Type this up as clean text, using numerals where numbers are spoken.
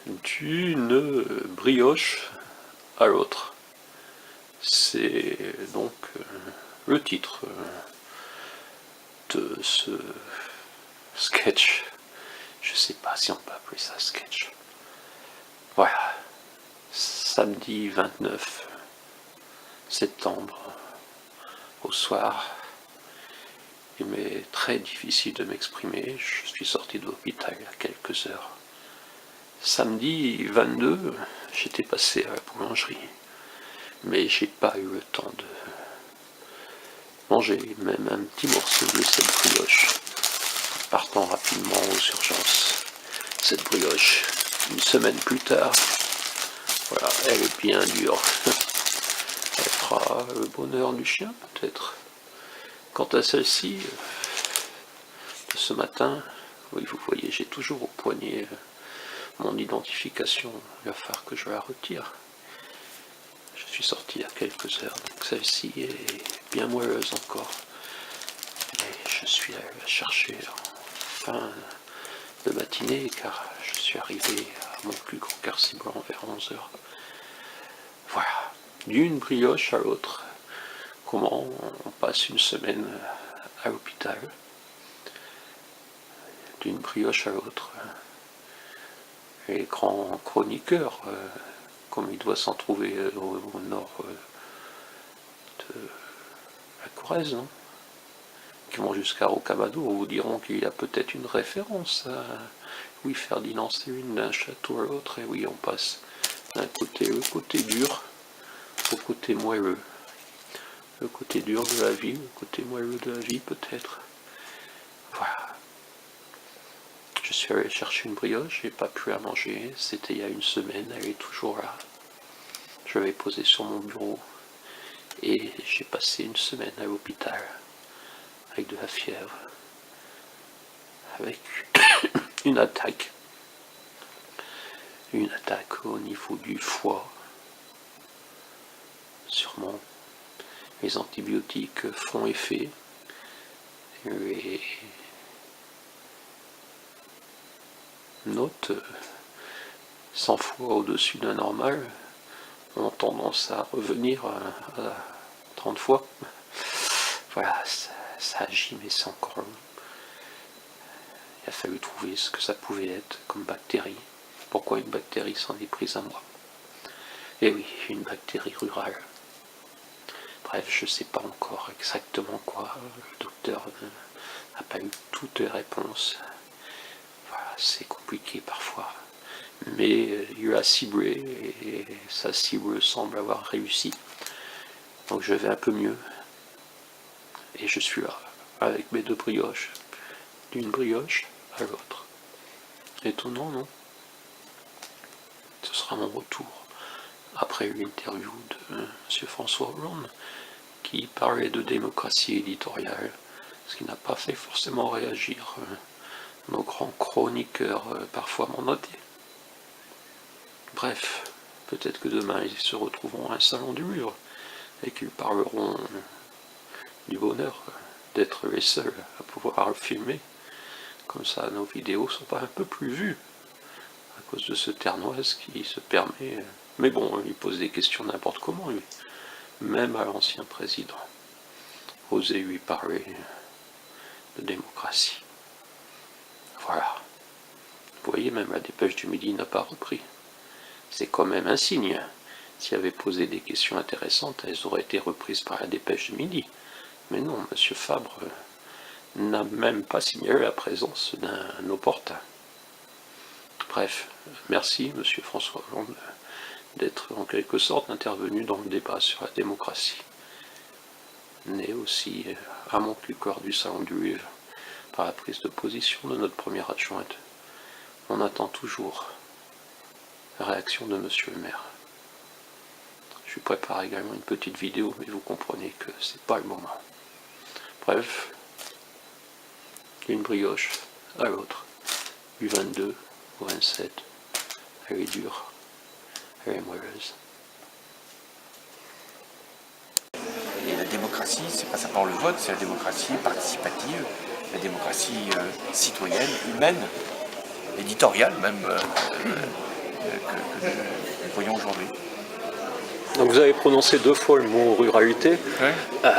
d'une brioche à l'autre. C'est donc le titre de ce sketch. Je sais pas si on peut appeler ça sketch. Voilà, samedi 29 septembre au soir. Il m'est très difficile de m'exprimer. Je suis sorti de l'hôpital il y a quelques heures. Samedi 22, j'étais passé à la boulangerie, mais j'ai pas eu le temps de manger même un petit morceau de cette brioche, partant rapidement aux urgences. Cette brioche, une semaine plus tard, voilà, elle est bien dure. Elle fera le bonheur du chien, peut-être. Quant à celle-ci, de ce matin, oui, vous voyez, j'ai toujours au poignet mon identification. Il va falloir que je la retire. Je suis sorti il y a quelques heures, donc celle-ci est bien moelleuse encore. Et je suis allé la chercher en fin de matinée, car je suis arrivé à mon plus gros quartier blanc vers 11h. Voilà, d'une brioche à l'autre. Comment on passe une semaine à l'hôpital, d'une brioche à l'autre. Les grands chroniqueurs, comme il doit s'en trouver au nord de la Corrèze, non, qui vont jusqu'à Rocamadour, vous diront qu'il y a peut-être une référence à Louis-Ferdinand Céline d'un château à l'autre, et oui, on passe d'un côté le côté dur au côté moelleux. Le côté dur de la vie, le côté moelleux de la vie peut-être. Voilà. Je suis allé chercher une brioche, j'ai pas pu la manger, c'était il y a une semaine, elle est toujours là. Je l'avais posée sur mon bureau et j'ai passé une semaine à l'hôpital avec de la fièvre, avec une attaque au niveau du foie. Sûrement, les antibiotiques font effet. Les notes 100 fois au-dessus d'un normal ont tendance à revenir à 30 fois. Voilà, ça agit, mais c'est encore long. Il a fallu trouver ce que ça pouvait être comme bactérie. Pourquoi une bactérie s'en est prise à moi? Eh oui, une bactérie rurale. Bref, je ne sais pas encore exactement quoi. Le docteur n'a pas eu toutes les réponses. Voilà, c'est compliqué parfois. Mais il a ciblé et sa cible semble avoir réussi. Donc je vais un peu mieux. Et je suis là, avec mes deux brioches. D'une brioche à l'autre. Étonnant, non? Ce sera mon retour après l'interview de M. François Hollande, qui parlait de démocratie éditoriale, ce qui n'a pas fait forcément réagir nos grands chroniqueurs parfois mandatés. Bref, peut-être que demain ils se retrouveront à un salon du livre et qu'ils parleront du bonheur d'être les seuls à pouvoir le filmer. Comme ça, nos vidéos sont pas un peu plus vues à cause de ce ternoise qui se permet. Mais bon, il pose des questions n'importe comment, lui. Même à l'ancien président. Oser lui parler de démocratie. Voilà. Vous voyez, même la dépêche du midi n'a pas repris. C'est quand même un signe. S'il avait posé des questions intéressantes, elles auraient été reprises par la dépêche du midi. Mais non, M. Fabre n'a même pas signalé la présence d'un opportun. Bref, merci M. François Hollande d'être en quelque sorte intervenu dans le débat sur la démocratie. Né aussi à Montcucor du Salon du Livre par la prise de position de notre première adjointe. On attend toujours la réaction de M. le maire. Je prépare également une petite vidéo, mais vous comprenez que c'est pas le moment. Bref, d'une brioche à l'autre, du 22 au 27, elle est dure, elle est moelleuse. Et la démocratie, c'est pas simplement le vote, c'est la démocratie participative, la démocratie citoyenne, humaine, éditoriale même. que nous voyons aujourd'hui. Donc vous avez prononcé 2 fois le mot ruralité. Ouais.